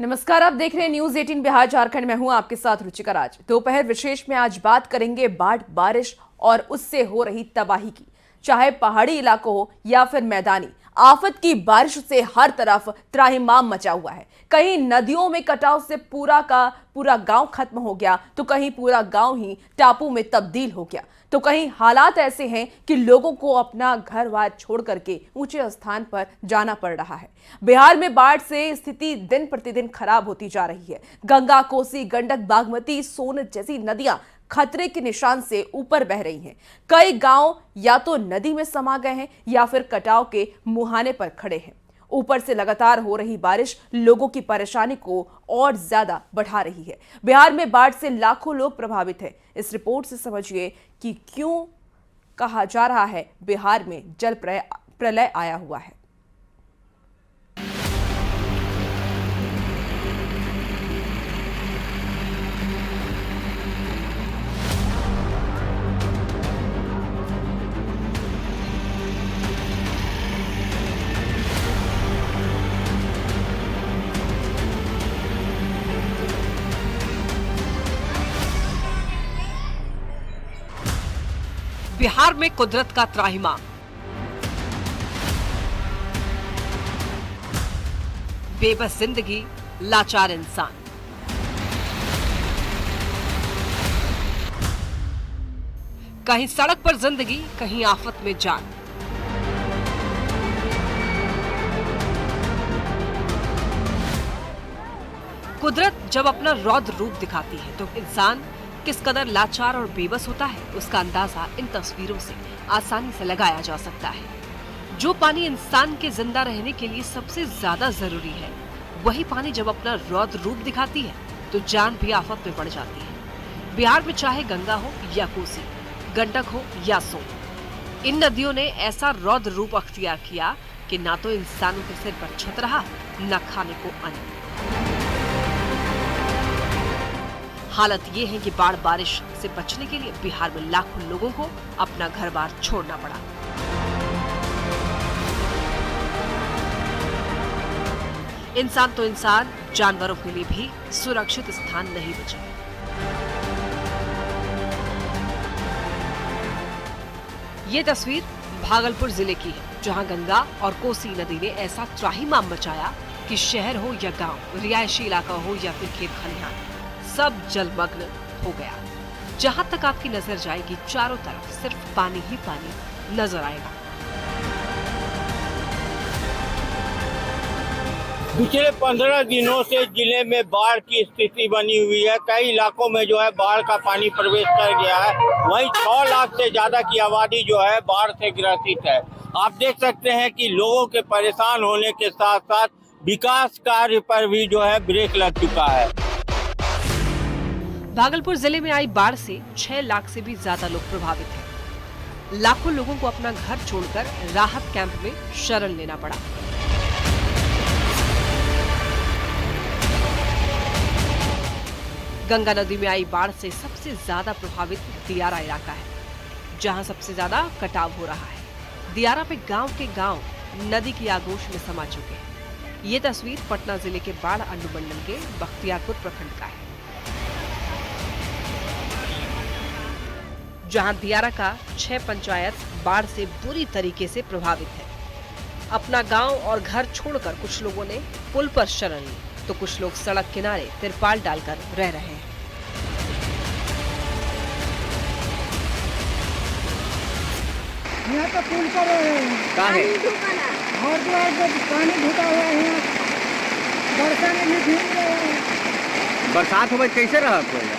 नमस्कार, आप देख रहे हैं न्यूज 18 बिहार झारखंड में हूं आपके साथ रुचिका राज। दोपहर विशेष में आज बात करेंगे बाढ़, बारिश और उससे हो रही तबाही की। चाहे पहाड़ी इलाकों हो या फिर मैदानी, आफत की बारिश से हर तरफ त्राहिमाम मचा हुआ है। कहीं नदियों में कटाव से पूरा का पूरा गांव खत्म हो गया, तो कहीं पूरा गांव ही टापू में तब्दील हो गया, तो कहीं हालात ऐसे हैं कि लोगों को अपना घर बार छोड़ करके ऊंचे स्थान पर जाना पड़ रहा है। बिहार में बाढ़ से स्थिति दिन प्रतिदिन खराब होती जा रही है। गंगा, कोसी, गंडक, बागमती, सोन जैसी नदियां खतरे के निशान से ऊपर बह रही हैं। कई गांव या तो नदी में समा गए हैं या फिर कटाव के मुहाने पर खड़े हैं। ऊपर से लगातार हो रही बारिश लोगों की परेशानी को और ज्यादा बढ़ा रही है। बिहार में बाढ़ से लाखों लोग प्रभावित हैं। इस रिपोर्ट से समझिए कि क्यों कहा जा रहा है बिहार में जल प्रलय आया हुआ है। बिहार में कुदरत का त्राहिमाम। बेबस जिंदगी, लाचार इंसान। कहीं सड़क पर जिंदगी, कहीं आफत में जान। कुदरत जब अपना रौद्र रूप दिखाती है तो इंसान किस कदर लाचार और बेबस होता है, उसका अंदाजा इन तस्वीरों से आसानी से लगाया जा सकता है। जो पानी इंसान के जिंदा रहने के लिए सबसे ज्यादा जरूरी है, वही पानी जब अपना रौद्र रूप दिखाती है तो जान भी आफत में पड़ जाती है। बिहार में चाहे गंगा हो या कोसी, गंडक हो या सोन, इन नदियों ने ऐसा रौद्र रूप अख्तियार किया कि ना तो इंसानों के सिर पर छत रहा, न खाने को अन्न। हालत ये है कि बाढ़ बारिश से बचने के लिए बिहार में लाखों लोगों को अपना घर बार छोड़ना पड़ा। इंसान तो इंसान, जानवरों के लिए भी सुरक्षित स्थान नहीं बचे। ये तस्वीर भागलपुर जिले की है, जहां गंगा और कोसी नदी ने ऐसा त्राहिमाम मचाया कि शहर हो या गांव, रिहायशी इलाका हो या फिर खेत खलिहान, सब जलमग्न हो गया। जहां तक आपकी नजर जाएगी, चारों तरफ सिर्फ पानी ही पानी नजर आएगा। पिछले 15 दिनों से जिले में बाढ़ की स्थिति बनी हुई है। कई इलाकों में जो है बाढ़ का पानी प्रवेश कर गया है। वहीं 6 लाख से ज्यादा की आबादी जो है बाढ़ से ग्रसित है। आप देख सकते हैं कि लोगों के परेशान होने के साथ साथ विकास कार्य पर भी जो है ब्रेक लग चुका है। भागलपुर जिले में आई बाढ़ से 6 लाख से भी ज्यादा लोग प्रभावित हैं। लाखों लोगों को अपना घर छोड़कर राहत कैंप में शरण लेना पड़ा। गंगा नदी में आई बाढ़ से सबसे ज्यादा प्रभावित दियारा इलाका है, जहां सबसे ज्यादा कटाव हो रहा है। दियारा में गांव के गांव नदी की आगोश में समा चुके हैं। ये तस्वीर पटना जिले के बाढ़ अनुमंडल के बख्तियारपुर प्रखंड का है, जहां दियारा का 6 पंचायत बाढ़ से बुरी तरीके से प्रभावित है। अपना गांव और घर छोड़कर कुछ लोगों ने पुल पर शरण ली, तो कुछ लोग सड़क किनारे तिरपाल डालकर रह रहे हैं। यहाँ तो पुल पर रह रहे हैं। कहाँ है? घर द्वार पे पानी ढुका हुआ है। यहाँ बरसा में भी भीग रहे हैं। बरसात हो कैसे रहा कोई?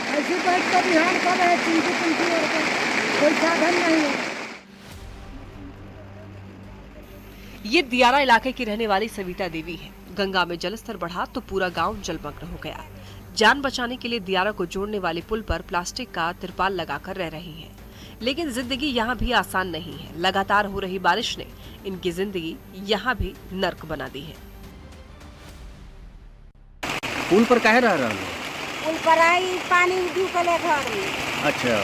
ऐसी बात का बिहार कर रहे हैं, चिंकी और कोई साधन नहीं है। ये दियारा इलाके की रहने वाली सविता देवी है। गंगा में जलस्तर बढ़ा तो पूरा गांव जलमग्न हो गया। जान बचाने के लिए दियारा को जोड़ने वाले पुल पर प्लास्टिक का तिरपाल लगाकर रह रही हैं। लेकिन जिंदगी यहाँ भी आसान नहीं है। लगातार हो रही बारिश ने इनकी जिंदगी यहाँ भी नर्क बना दी है। पुल पर काहे रह रहा है? पुल पर आई पानी ढुकल है घर में। अच्छा,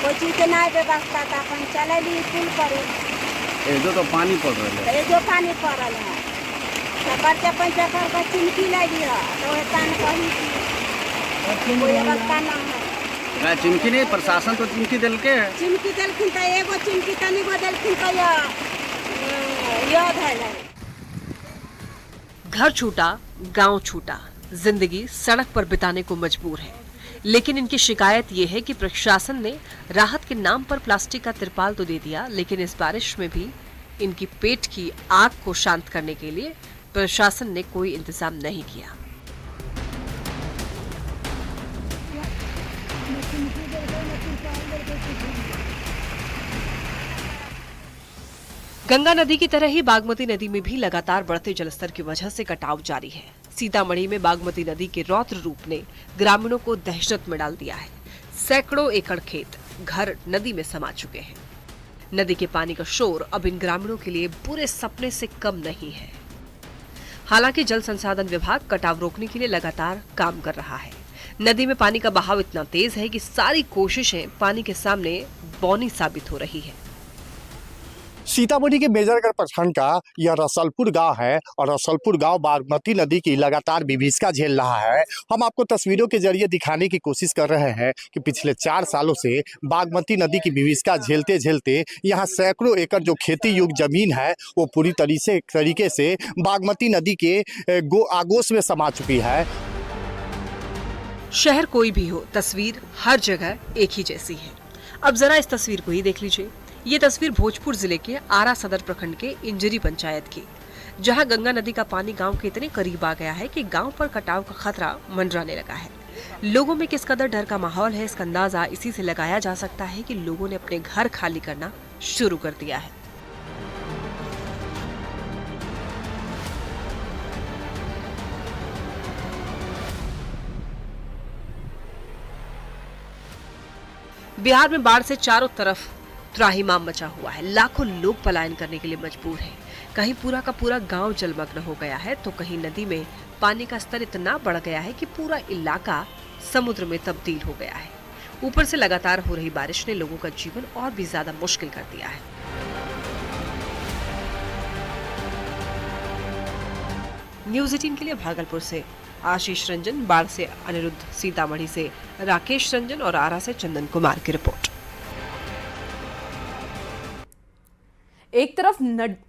कोई चीज के नहीं व्यवस्था था, अपन चले ली पुल पर। एजो तो पानी पड़ रहा है। जो पानी पड़ल है बच्चा पैसा कर चिमकी ला दिया तो कान कही कोई अवस्था ना है। चिमकी नहीं, प्रशासन तो चिमकी दिल के है। चिमकी दिलखिन तो एगो चिमकी तनी गो दिलखिन तो याद है। घर छूटा, गांव छूटा, जिंदगी सड़क पर बिताने को मजबूर है। लेकिन इनकी शिकायत ये है कि प्रशासन ने राहत के नाम पर प्लास्टिक का तिरपाल तो दे दिया, लेकिन इस बारिश में भी इनकी पेट की आग को शांत करने के लिए प्रशासन ने कोई इंतजाम नहीं किया। गंगा नदी की तरह ही बागमती नदी में भी लगातार बढ़ते जलस्तर की वजह से कटाव जारी है। सीतामढ़ी में बागमती नदी के रौद्र रूप ने ग्रामीणों को दहशत में डाल दिया है। सैकड़ों एकड़ खेत, घर नदी में समा चुके हैं। नदी के पानी का शोर अब इन ग्रामीणों के लिए बुरे सपने से कम नहीं है। हालांकि जल संसाधन विभाग कटाव रोकने के लिए लगातार काम कर रहा है। नदी में पानी का बहाव इतना तेज है कि सारी कोशिशें पानी के सामने बौनी साबित हो रही है। सीतामढ़ी के मेजरगढ़ प्रखंड का यह रसलपुर गांव है और रसलपुर गांव बागमती नदी की लगातार विभीषिका झेल रहा है। हम आपको तस्वीरों के जरिए दिखाने की कोशिश कर रहे हैं कि पिछले 4 सालों से बागमती नदी की विभीषिका झेलते झेलते यहां सैकड़ों एकड़ जो खेती योग्य जमीन है वो पूरी तरीके से बागमती नदी के आगोश में समा चुकी है। शहर कोई भी हो, तस्वीर हर जगह एक ही जैसी है। अब जरा इस तस्वीर को ही देख लीजिए। ये तस्वीर भोजपुर जिले के आरा सदर प्रखंड के इंजरी पंचायत की, जहां गंगा नदी का पानी गांव के इतने करीब आ गया है कि गांव पर कटाव का खतरा मंडराने लगा है। लोगों में किस कदर डर का माहौल है, इसका अंदाजा इसी से लगाया जा सकता है कि लोगों ने अपने घर खाली करना शुरू कर दिया है। बिहार में बाढ़ से चारों तरफ त्राहिमाम मचा हुआ है। लाखों लोग पलायन करने के लिए मजबूर हैं। कहीं पूरा का पूरा गांव जलमग्न हो गया है तो कहीं नदी में पानी का स्तर इतना बढ़ गया है कि पूरा इलाका समुद्र में तब्दील हो गया है। ऊपर से लगातार हो रही बारिश ने लोगों का जीवन और भी ज्यादा मुश्किल कर दिया है। न्यूज़ 18 के लिए भागलपुर से आशीष रंजन, बाढ़ से अनिरुद्ध, सीतामढ़ी से राकेश रंजन और आरा से चंदन कुमार की रिपोर्ट। एक तरफ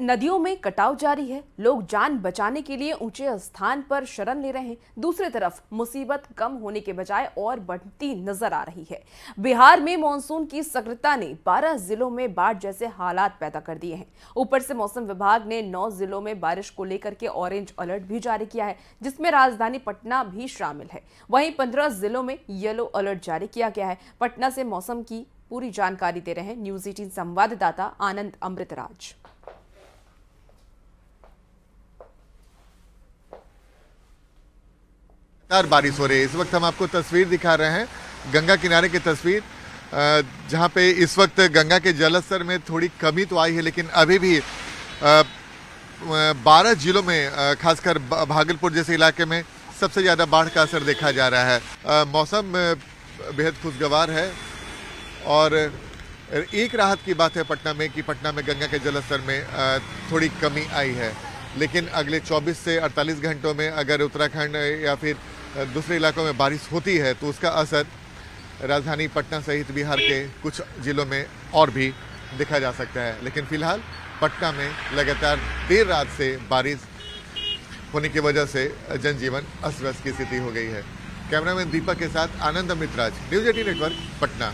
नदियों में कटाव जारी है, लोग जान बचाने के लिए ऊंचे स्थान पर शरण ले रहे हैं। दूसरी तरफ मुसीबत कम होने के बजाय और बढ़ती नजर आ रही है। बिहार में मॉनसून की सक्रियता ने 12 जिलों में बाढ़ जैसे हालात पैदा कर दिए हैं। ऊपर से मौसम विभाग ने 9 जिलों में बारिश को लेकर के ऑरेंज अलर्ट भी जारी किया है, जिसमें राजधानी पटना भी शामिल है। वहीं 15 जिलों में येलो अलर्ट जारी किया गया है। पटना से मौसम की पूरी जानकारी दे रहे हैं न्यूज़ 18 संवाददाता आनंद अमृतराज। बारिश हो रही है। इस वक्त हम आपको तस्वीर दिखा रहे हैं, गंगा किनारे की तस्वीर, जहां पे इस वक्त गंगा के जलस्तर में थोड़ी कमी तो आई है, लेकिन अभी भी 12 जिलों में, खासकर भागलपुर जैसे इलाके में सबसे ज़्यादा बाढ़ का असर देखा जा रहा है। मौसम बेहद खुशगवार है और एक राहत की बात है पटना में कि पटना में गंगा के जलस्तर में थोड़ी कमी आई है, लेकिन अगले 24 से 48 घंटों में अगर उत्तराखंड या फिर दूसरे इलाकों में बारिश होती है तो उसका असर राजधानी पटना सहित बिहार के कुछ जिलों में और भी देखा जा सकता है। लेकिन फिलहाल पटना में लगातार देर रात से बारिश होने की वजह से जनजीवन अस्त व्यस्त की स्थिति हो गई है। कैमरामैन दीपक के साथ आनंद अमृतराज, न्यूज़ 18 नेटवर्क, पटना।